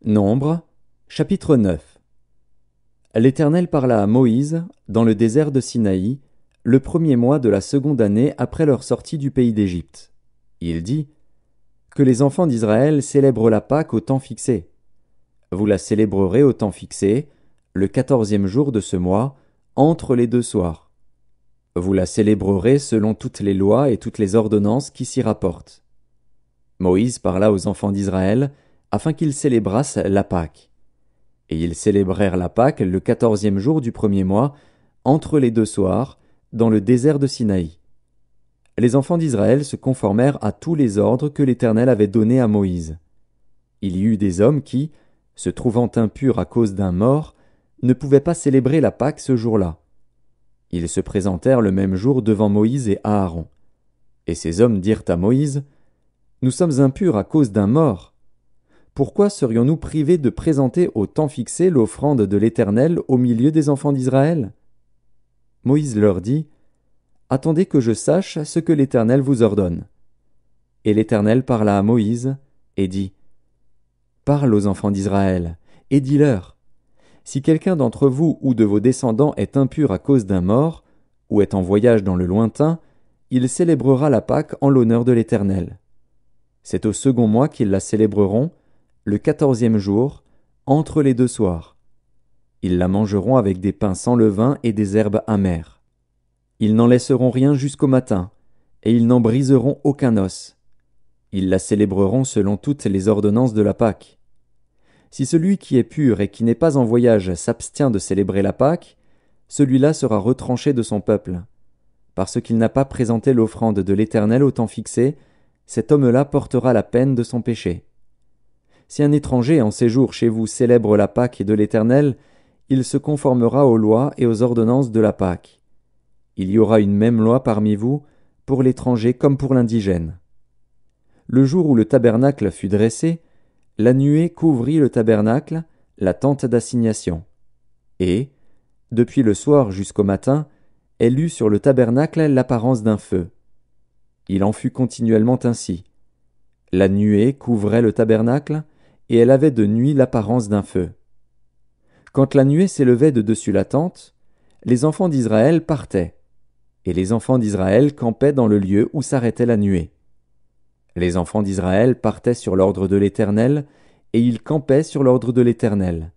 Nombre, chapitre 9. L'Éternel parla à Moïse, dans le désert de Sinaï, le premier mois de la seconde année après leur sortie du pays d'Égypte. Il dit : Que les enfants d'Israël célèbrent la Pâque au temps fixé. Vous la célébrerez au temps fixé, le 14e jour de ce mois, entre les deux soirs. Vous la célébrerez selon toutes les lois et toutes les ordonnances qui s'y rapportent. Moïse parla aux enfants d'Israël, afin qu'ils célébrassent la Pâque. Et ils célébrèrent la Pâque le 14e jour du premier mois, entre les deux soirs, dans le désert de Sinaï. Les enfants d'Israël se conformèrent à tous les ordres que l'Éternel avait donnés à Moïse. Il y eut des hommes qui, se trouvant impurs à cause d'un mort, ne pouvaient pas célébrer la Pâque ce jour-là. Ils se présentèrent le même jour devant Moïse et Aaron. Et ces hommes dirent à Moïse : Nous sommes impurs à cause d'un mort. Pourquoi serions-nous privés de présenter au temps fixé l'offrande de l'Éternel au milieu des enfants d'Israël ? Moïse leur dit : Attendez que je sache ce que l'Éternel vous ordonne. Et l'Éternel parla à Moïse et dit : Parle aux enfants d'Israël et dis-leur : Si quelqu'un d'entre vous ou de vos descendants est impur à cause d'un mort, ou est en voyage dans le lointain, il célébrera la Pâque en l'honneur de l'Éternel. C'est au second mois qu'ils la célébreront, le 14e jour, entre les deux soirs. Ils la mangeront avec des pains sans levain et des herbes amères. Ils n'en laisseront rien jusqu'au matin, et ils n'en briseront aucun os. Ils la célébreront selon toutes les ordonnances de la Pâque. Si celui qui est pur et qui n'est pas en voyage s'abstient de célébrer la Pâque, celui-là sera retranché de son peuple. Parce qu'il n'a pas présenté l'offrande de l'Éternel au temps fixé, cet homme-là portera la peine de son péché. Si un étranger en séjour chez vous célèbre la Pâque de l'Éternel, il se conformera aux lois et aux ordonnances de la Pâque. Il y aura une même loi parmi vous, pour l'étranger comme pour l'indigène. Le jour où le tabernacle fut dressé, la nuée couvrit le tabernacle, la tente d'assignation. Et, depuis le soir jusqu'au matin, elle eut sur le tabernacle l'apparence d'un feu. Il en fut continuellement ainsi. La nuée couvrait le tabernacle, et elle avait de nuit l'apparence d'un feu. Quand la nuée s'élevait de dessus la tente, les enfants d'Israël partaient, et les enfants d'Israël campaient dans le lieu où s'arrêtait la nuée. Les enfants d'Israël partaient sur l'ordre de l'Éternel, et ils campaient sur l'ordre de l'Éternel.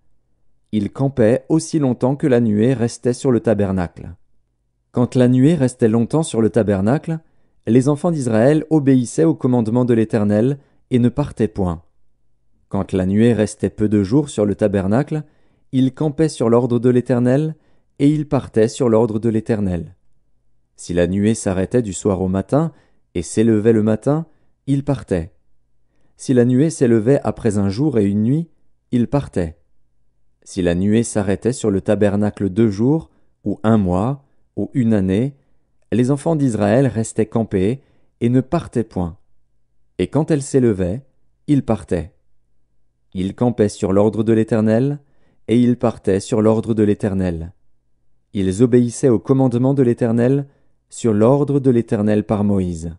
Ils campaient aussi longtemps que la nuée restait sur le tabernacle. Quand la nuée restait longtemps sur le tabernacle, les enfants d'Israël obéissaient au commandement de l'Éternel et ne partaient point. Quand la nuée restait peu de jours sur le tabernacle, ils campaient sur l'ordre de l'Éternel, et ils partaient sur l'ordre de l'Éternel. Si la nuée s'arrêtait du soir au matin, et s'élevait le matin, ils partaient. Si la nuée s'élevait après un jour et une nuit, ils partaient. Si la nuée s'arrêtait sur le tabernacle 2 jours, ou 1 mois, ou 1 année, les enfants d'Israël restaient campés, et ne partaient point. Et quand elle s'élevait, ils partaient. Ils campaient sur l'ordre de l'Éternel, et ils partaient sur l'ordre de l'Éternel. Ils obéissaient au commandement de l'Éternel, sur l'ordre de l'Éternel par Moïse.